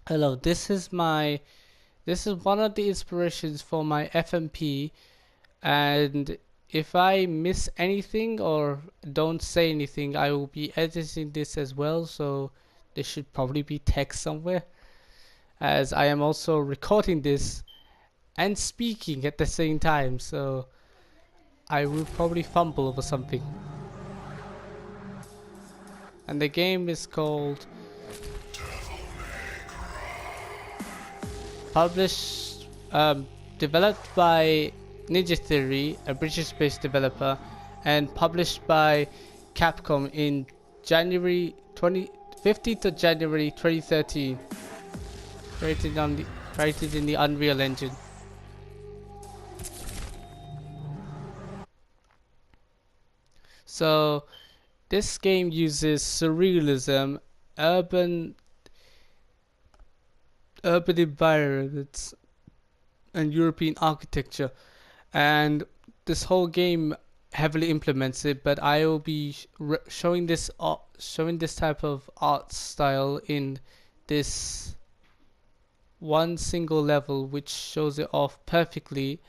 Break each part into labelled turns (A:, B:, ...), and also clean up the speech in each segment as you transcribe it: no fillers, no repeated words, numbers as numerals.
A: Hello, this is one of the inspirations for my FMP, and if I miss anything or don't say anything, I will be editing this as well, so there should probably be text somewhere, as I am also recording this and speaking at the same time, so I will probably fumble over something. And the game is called published, developed by Ninja Theory, a British-based developer, and published by Capcom in January 15th of January 2013. Created in the Unreal Engine. So this game uses surrealism, urban urban environments, and European architecture, and this whole game heavily implements it. But I will be showing this type of art style in this one single level, which shows it off perfectly,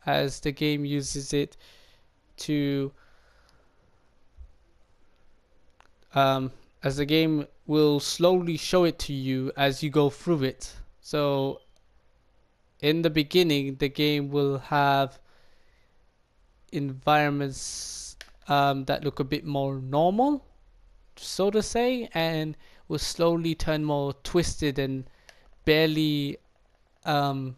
A: as the game uses it to um, as the game will slowly show it to you as you go through it. So in the beginning, the game will have environments that look a bit more normal, so to say, and will slowly turn more twisted and barely um,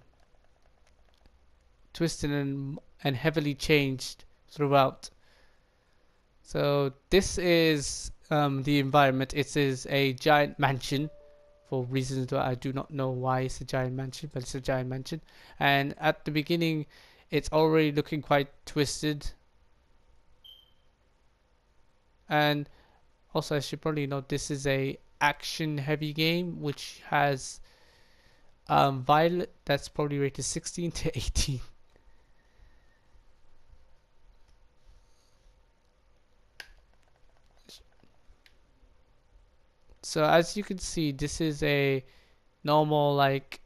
A: twisted and heavily changed throughout. So this is the environment. It is a giant mansion for reasons that I do not know why it's a giant mansion, but it's a giant mansion. And at the beginning, it's already looking quite twisted. And also, I should probably note this is a action-heavy game, which has violent. That's probably rated 16 to 18. So as you can see, this is a normal like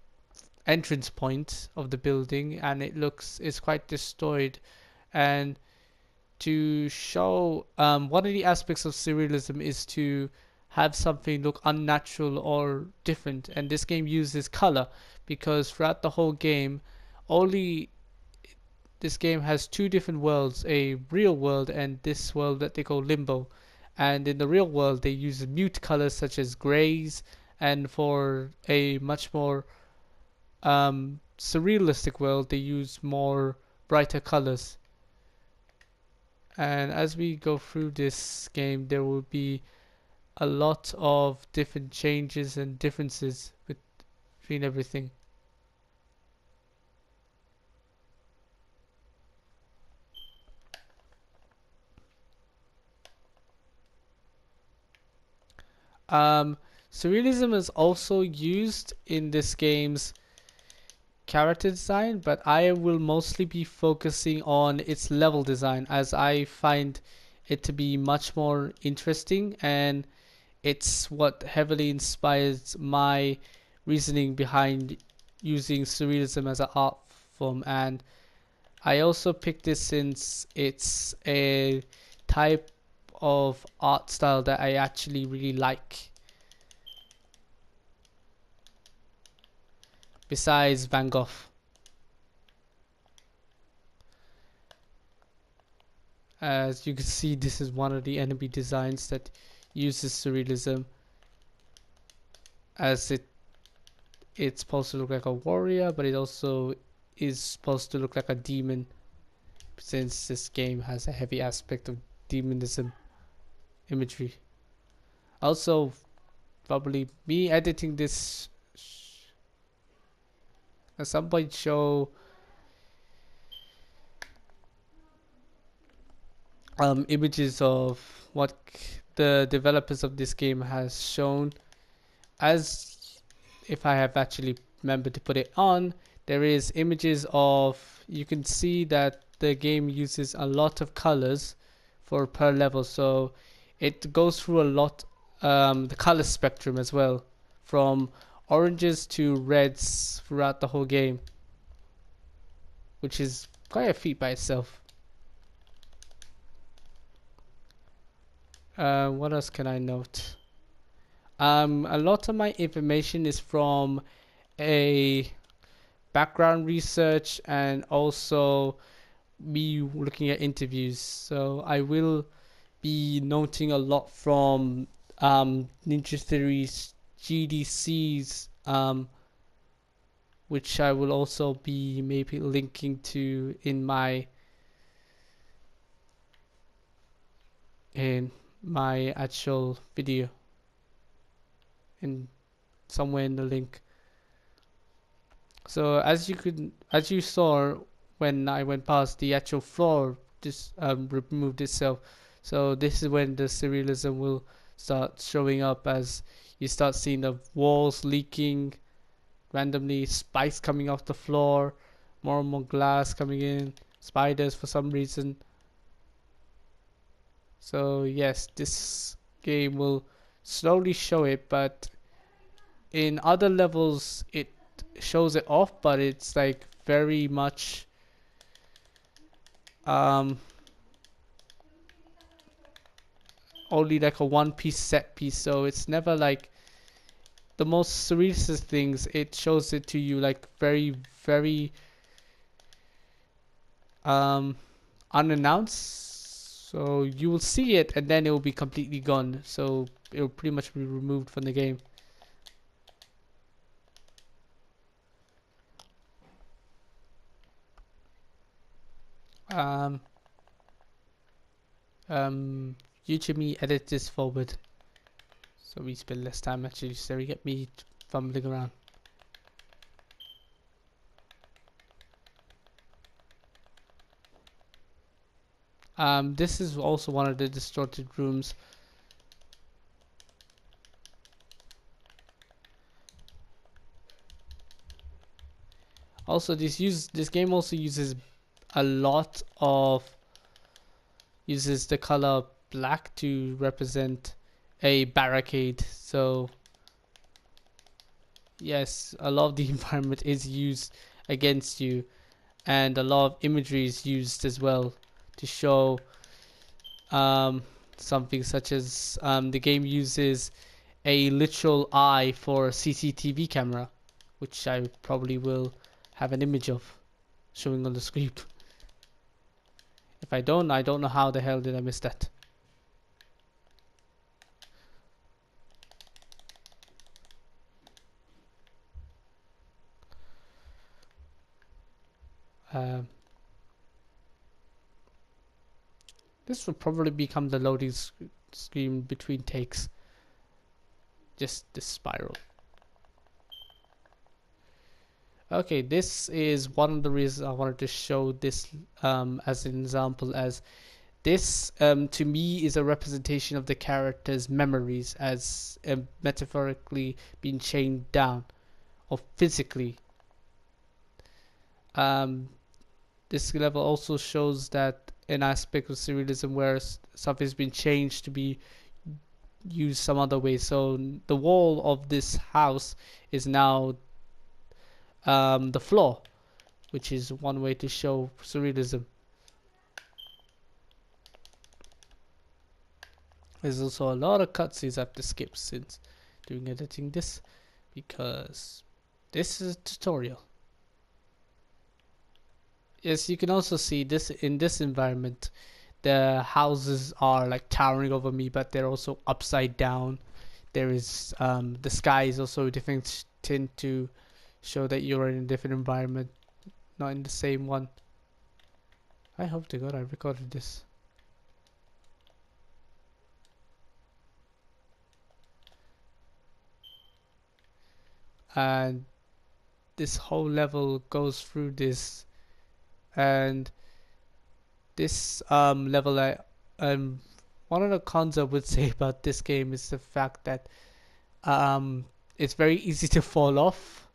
A: entrance point of the building, and it's quite destroyed. And to show one of the aspects of surrealism is to have something look unnatural or different, and this game uses color because throughout the whole game, only this game has two different worlds, a real world and this world that they call limbo. And in the real world, they use mute colors such as grays, and for a much more surrealistic world, they use more brighter colors. And as we go through this game, there will be a lot of different changes and differences between everything. Um, Surrealism is also used in this game's character design, but I will mostly be focusing on its level design as I find it to be much more interesting, and it's what heavily inspires my reasoning behind using surrealism as an art form. And I also picked this since it's a type of art style that I actually really like, besides Van Gogh. As you can see, this is one of the enemy designs that uses surrealism, as it's supposed to look like a warrior, but it also is supposed to look like a demon, since this game has a heavy aspect of demonism imagery. Also, probably me editing this at some point show images of what the developers of this game has shown. As if I have actually remembered to put it on, there is images of, you can see that the game uses a lot of colors for per level, so it goes through a lot, the color spectrum as well, from oranges to reds throughout the whole game, which is quite a feat by itself. What else can I note? A lot of my information is from a background research and also me looking at interviews. So I will be noting a lot from Ninja Theory's GDCs, which I will also be maybe linking to in my actual video, in somewhere in the link. So as you saw when I went past, the actual floor just removed itself. So this is when the surrealism will start showing up, as you start seeing the walls leaking randomly, spikes coming off the floor, more and more glass coming in, spiders for some reason. So yes, this game will slowly show it, but in other levels it shows it off, but it's like very much um only like a one piece set piece, so it's never like the most surrealist things. It shows it to you like very um unannounced, so you will see it and then it will be completely gone, so it will pretty much be removed from the game. um YouTube me edit this forward so we spend less time actually, so we get me fumbling around. This is also one of the distorted rooms. Also, this game also uses a lot of uses the color black to represent a barricade. So yes, a lot of the environment is used against you, and a lot of imagery is used as well to show um, something such as the game uses a literal eye for a CCTV camera, which I probably will have an image of showing on the screen. If I don't know how the hell did I miss that. Um, this will probably become the loading screen between takes. Just this spiral. Okay, this is one of the reasons I wanted to show this as an example, as this to me is a representation of the character's memories as metaphorically being chained down, or physically. This level also shows that an aspect of surrealism where something's been changed to be used some other way. So the wall of this house is now the floor, which is one way to show surrealism. There's also a lot of cutscenes I have to skip since doing editing this, because this is a tutorial. Yes, you can also see this in this environment. The houses are like towering over me, but they're also upside down. There is the sky is also a different tint to show that you're in a different environment, not in the same one. I hope to God I recorded this. And this whole level goes through this, and this level one of the cons I would say about this game is the fact that it's very easy to fall off,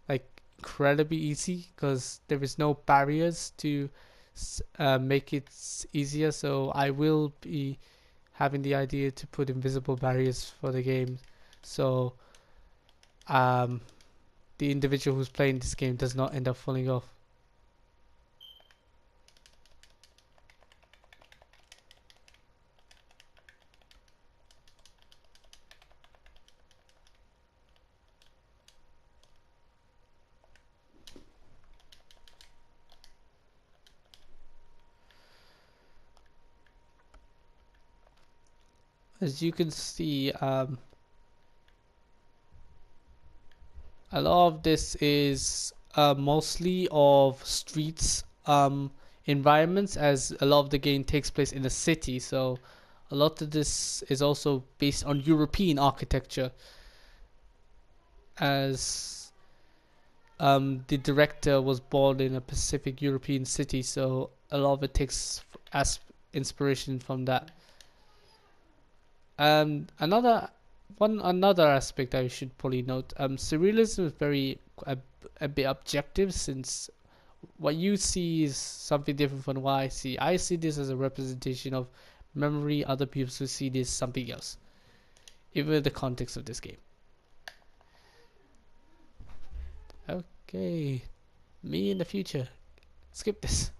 A: like incredibly easy, because there is no barriers to make it easier. So I will be having the idea to put invisible barriers for the game, so um, the individual who's playing this game does not end up falling off. As you can see, a lot of this is mostly of streets environments, as a lot of the game takes place in a city. So a lot of this is also based on European architecture, as the director was born in a Pacific European city. So a lot of it takes as inspiration from that. Another another aspect I should probably note, surrealism is very a bit objective, since what you see is something different from what I see. I see this as a representation of memory. Other people who see this something else, even in the context of this game. Okay, me in the future. Skip this.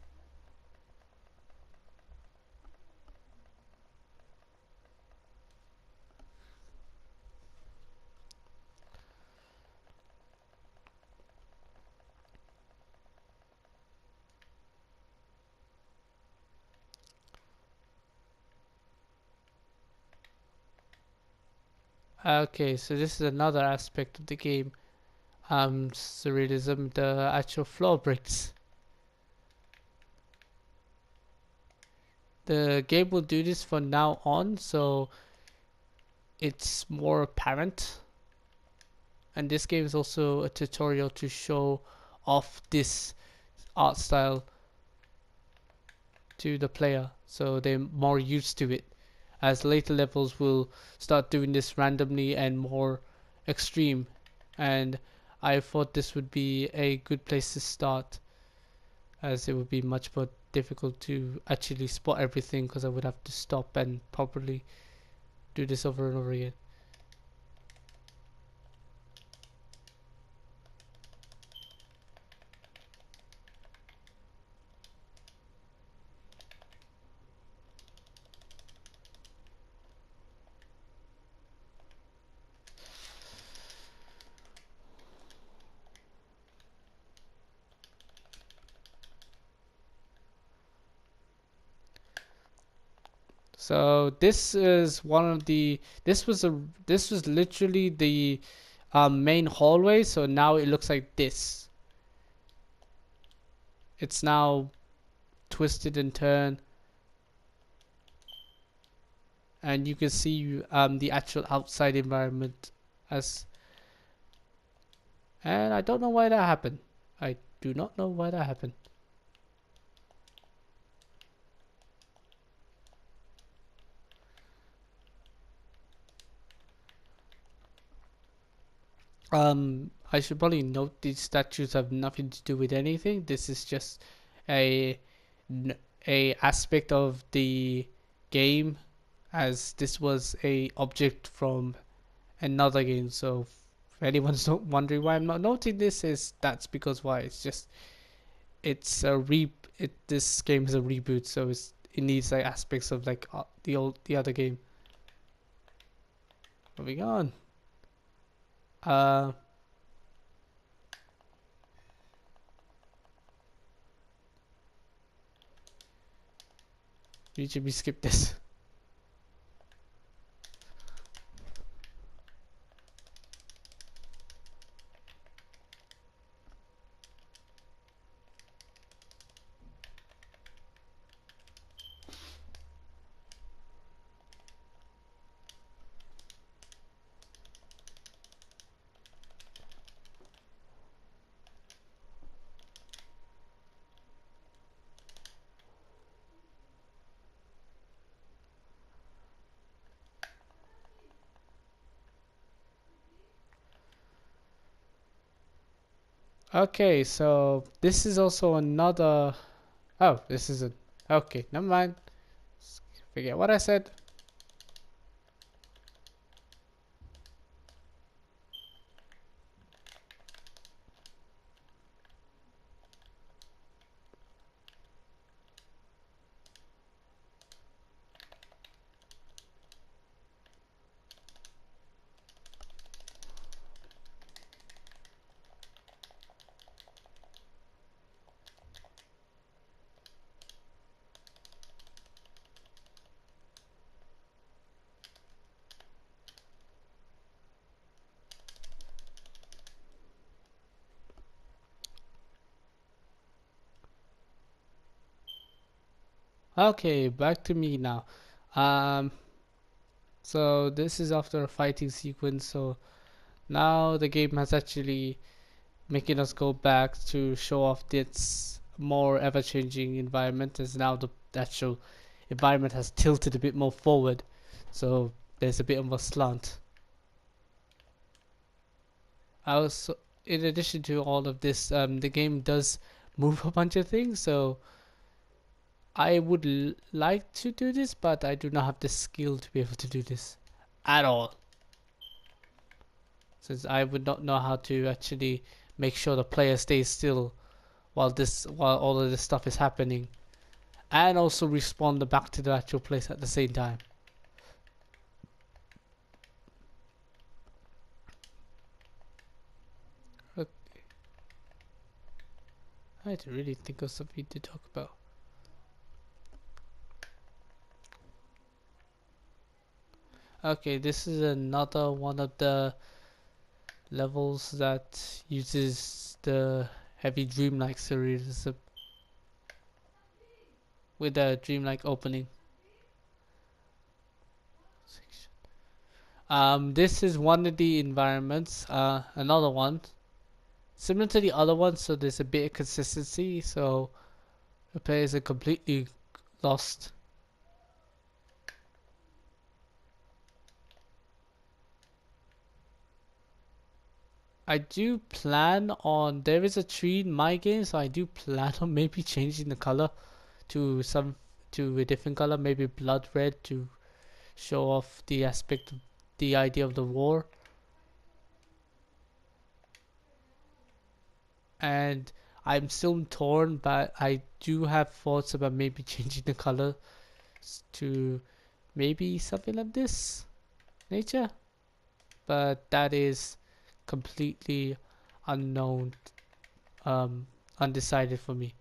A: Okay, so this is another aspect of the game. Surrealism, the actual floor bricks. The game will do this from now on, so it's more apparent. And this game is also a tutorial to show off this art style to the player, so they're more used to it. As later levels will start doing this randomly and more extreme, and I thought this would be a good place to start, as it would be much more difficult to actually spot everything, because I would have to stop and properly do this over and over again. So this is one of the this was literally the main hallway, so now it looks like this. It's now twisted and turned, and you can see the actual outside environment as, and I don't know why that happened. I do not know why that happened. I should probably note these statues have nothing to do with anything. This is just a a aspect of the game, as this was a object from another game. So if anyone's not wondering why I'm not noting this, is that's because why. It's just it's a this game is a reboot, so it needs like aspects of like the other game. Moving on. Uh, usually we skip this. Okay, so this is also another. Oh, this is a. Okay, never mind. Forget what I said. Okay, back to me now. Um, so this is after a fighting sequence. So now the game has actually making us go back to show off its more ever-changing environment. As now the actual environment has tilted a bit more forward, so there's a bit of a slant. I was In addition to all of this, the game does move a bunch of things, so I would like to do this, but I do not have the skill to be able to do this at all. Since I would not know how to actually make sure the player stays still while all of this stuff is happening, and also respawn back to the actual place at the same time. Okay, I had to really think of something to talk about. Okay, this is another one of the levels that uses the heavy dreamlike series with a dreamlike opening. This is one of the environments. Another one similar to the other one, so there's a bit of consistency. So the players are completely lost. I do plan on there is a tree in my game, so I do plan on maybe changing the color to some to a different color, maybe blood red to show off the aspect, the idea of the war. And I'm still torn, but I do have thoughts about maybe changing the color to maybe something like this nature, but that is completely unknown, um, undecided for me.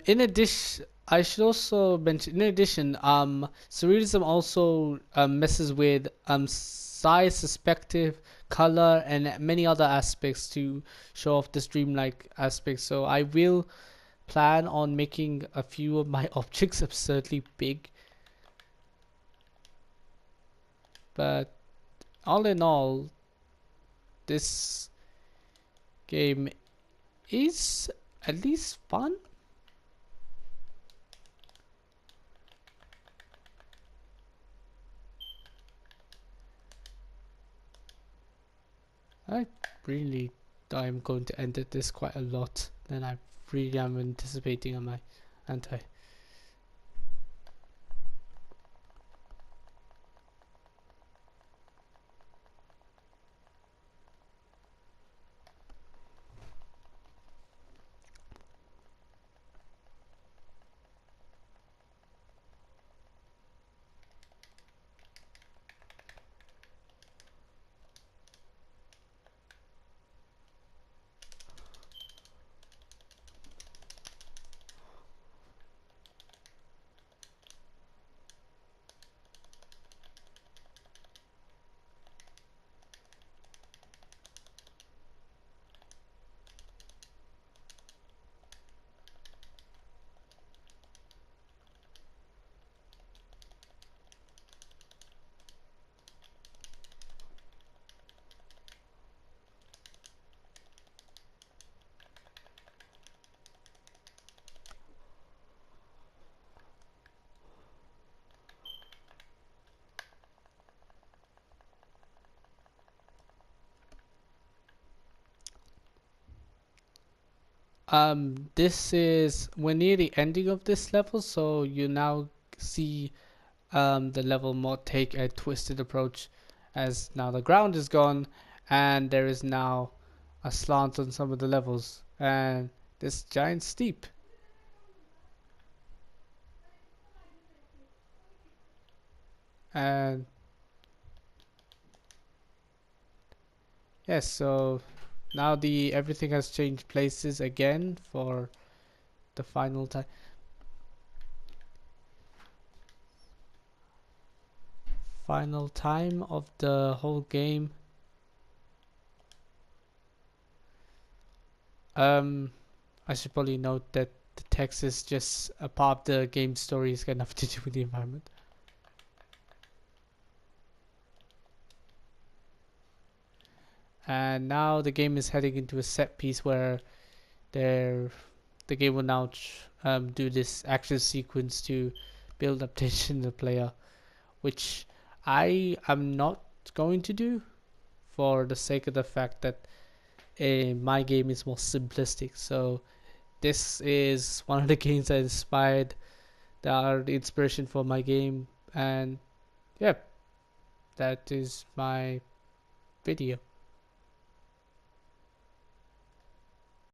A: In addition, I should also mention, in addition, surrealism also messes with size, perspective, color, and many other aspects to show off this dreamlike aspect. So I will plan on making a few of my objects absurdly big, but all in all, this game is at least fun. I really I'm going to edit this quite a lot than I really am anticipating on my anti. This is we're near the ending of this level, so you now see the level more take a twisted approach, as now the ground is gone and there is now a slant on some of the levels and this giant steep. And yes, so now the everything has changed places again for the final time of the whole game. Um, I should probably note that the text is just a part of the game story. It's got nothing to do with the environment. And now the game is heading into a set piece where there, the game will now do this action sequence to build up tension in the player, which I am not going to do for the sake of the fact that my game is more simplistic. So this is one of the games that inspired that are the inspiration for my game, and yeah, that is my video.